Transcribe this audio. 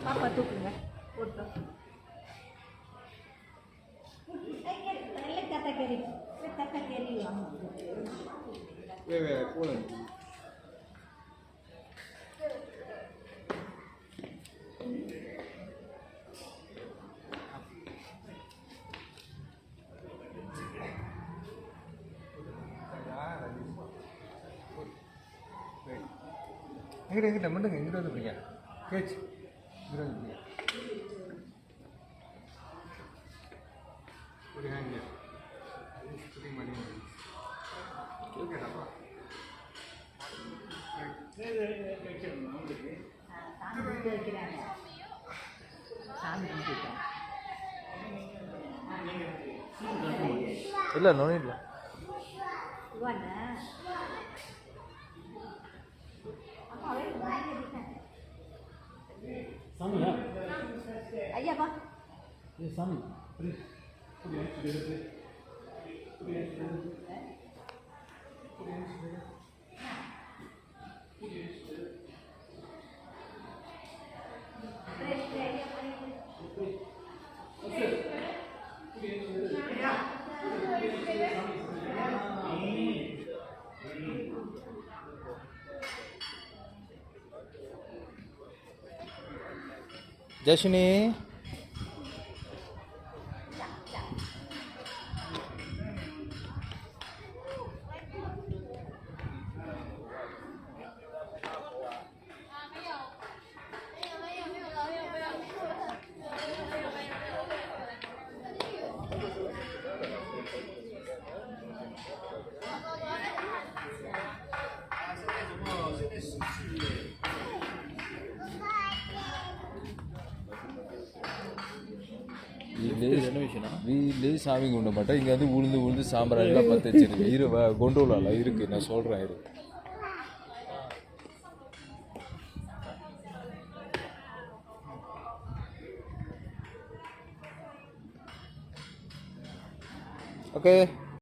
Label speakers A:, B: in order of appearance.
A: பாப்பா தூக்குங்க போட்டோம்
B: எங்கிட்ட மட்டுங்க இங்கிட்ட வந்து பிடிங்க கேச்சு இங்கிட்ட வந்து பிடிங்க ஒரு ஹேங்க புரிய மாட்டேங்குது ஓகேடாப்பா இல்லை நோய் இல்லை
C: Sami ya?
A: Ayah apa?
C: Ya Sami.
B: ஜெஷினி வீட்லேயே சாமி கும்பிட மாட்டேன் இங்கே வந்து உளுந்து சாம்பிராணிலாம் பற்ற வச்சிருக்கு கொண்டோலால இருக்குது நான் சொல்கிறேன் இரு ஓகே